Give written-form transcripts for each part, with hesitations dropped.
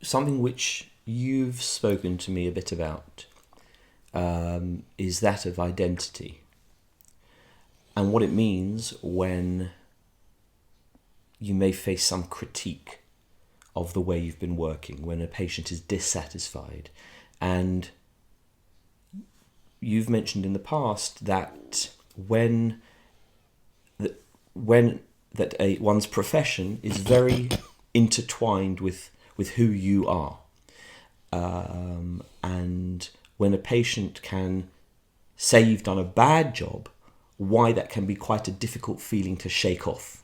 something which you've spoken to me a bit about is that of identity, and what it means when you may face some critique of the way you've been working, when a patient is dissatisfied. And you've mentioned in the past that one's profession is very intertwined with who you are, and when a patient can say you've done a bad job, why that can be quite a difficult feeling to shake off,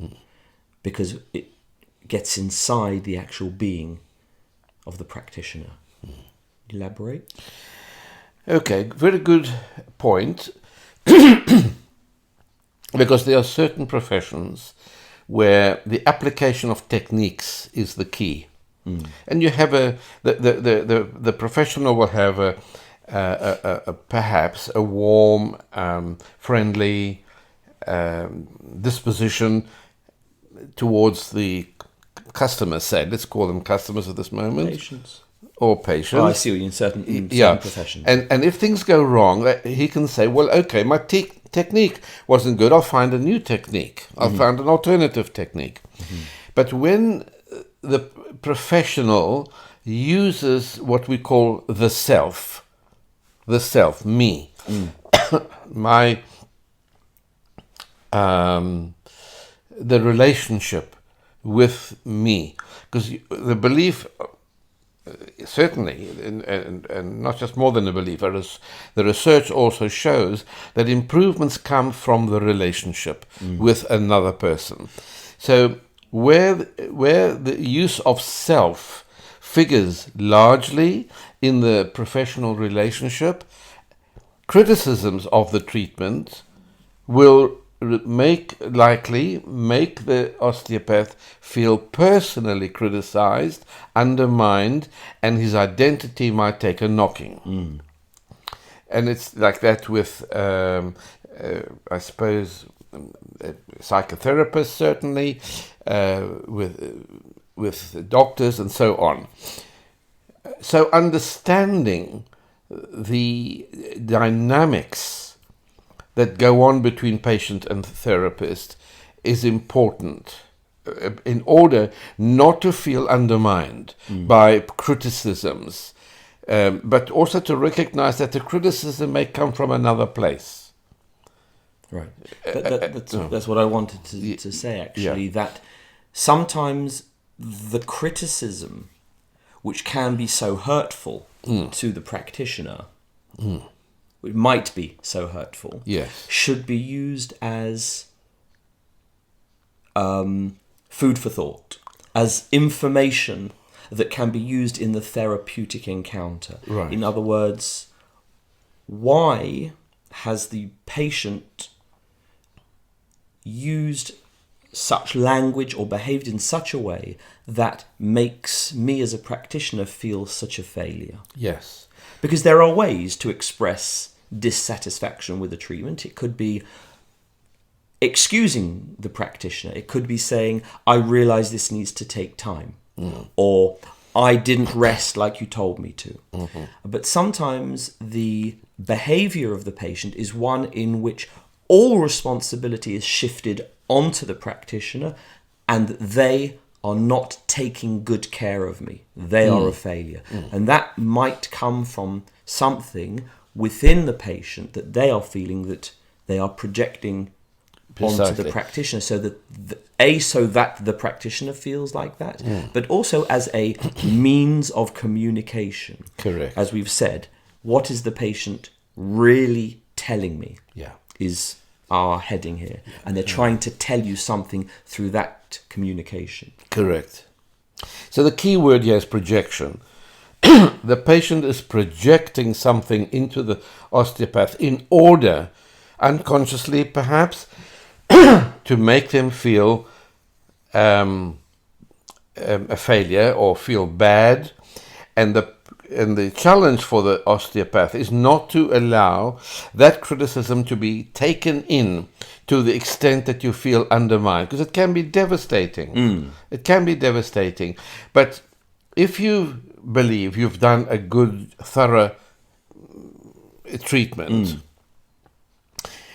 because it gets inside the actual being of the practitioner. Elaborate? Okay, very good point. Because there are certain professions where the application of techniques is the key. And you have the professional will have a perhaps a warm, friendly disposition towards the customers. Say, let's call them customers at this moment. Patients. Or patients. Oh, I see. In certain professions. And if things go wrong, he can say, well, okay, my technique wasn't good. I'll find a new technique. I'll find an alternative technique. But when the professional uses what we call the self, me, my, the relationship with me, because the belief, certainly, and not just more than a belief, the research also shows that improvements come from the relationship with another person. So where the use of self figures largely in the professional relationship, criticisms of the treatment will make the osteopath feel personally criticized, undermined, and his identity might take a knocking. And it's like that with, I suppose, psychotherapists, certainly, with doctors and so on. So understanding the dynamics that go on between patient and therapist is important in order not to feel undermined by criticisms, but also to recognize that the criticism may come from another place. Right. That's what I wanted to say, actually, that sometimes the criticism, which can be so hurtful to the practitioner, it might be so hurtful, yes, should be used as food for thought, as information that can be used in the therapeutic encounter. Right. In other words, why has the patient used such language or behaved in such a way that makes me as a practitioner feel such a failure? Yes. Because there are ways to express dissatisfaction with the treatment. It could be excusing the practitioner. It could be saying, I realise this needs to take time. Or I didn't rest like you told me to. But sometimes the behaviour of the patient is one in which all responsibility is shifted onto the practitioner, and they are not taking good care of me. They are a failure. And that might come from something within the patient that they are feeling that they are projecting onto the practitioner, so that the practitioner feels like that, but also as a means of communication. Correct. As we've said, what is the patient really telling me? Yeah. Is our heading here, and they're trying to tell you something through that communication. Correct. So the key word here is projection. The patient is projecting something into the osteopath in order, unconsciously perhaps, to make them feel a failure or feel bad. And the challenge for the osteopath is not to allow that criticism to be taken in to the extent that you feel undermined, because it can be devastating. It can be devastating. But if you believe you've done a good, thorough treatment,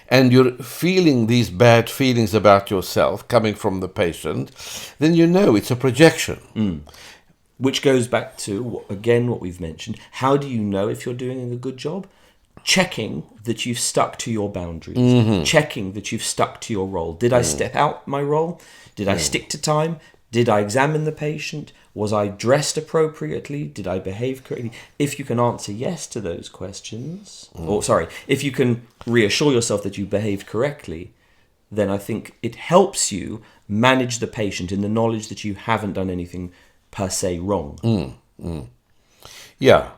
and you're feeling these bad feelings about yourself coming from the patient, then you know it's a projection. Which goes back to, again, what we've mentioned. How do you know if you're doing a good job? Checking that you've stuck to your boundaries. Checking that you've stuck to your role. Did I step out my role? Did I stick to time? Did I examine the patient? Was I dressed appropriately? Did I behave correctly? If you can answer yes to those questions, if you can reassure yourself that you behaved correctly, then I think it helps you manage the patient in the knowledge that you haven't done anything per se wrong. Yeah.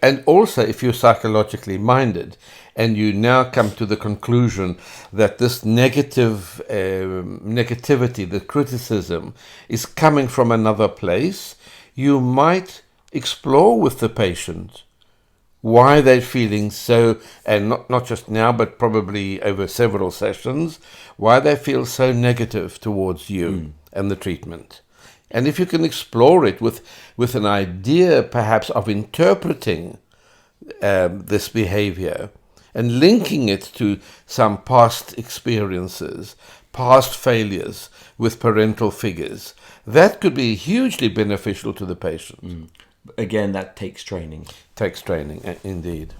And also, if you're psychologically minded and you now come to the conclusion that this negativity, the criticism, is coming from another place, you might explore with the patient why they're feeling so, and not just now, but probably over several sessions, why they feel so negative towards you and the treatment. And if you can explore it with an idea, perhaps, of interpreting this behavior and linking it to some past experiences, past failures with parental figures, that could be hugely beneficial to the patient. Again, that takes training. Takes training, indeed.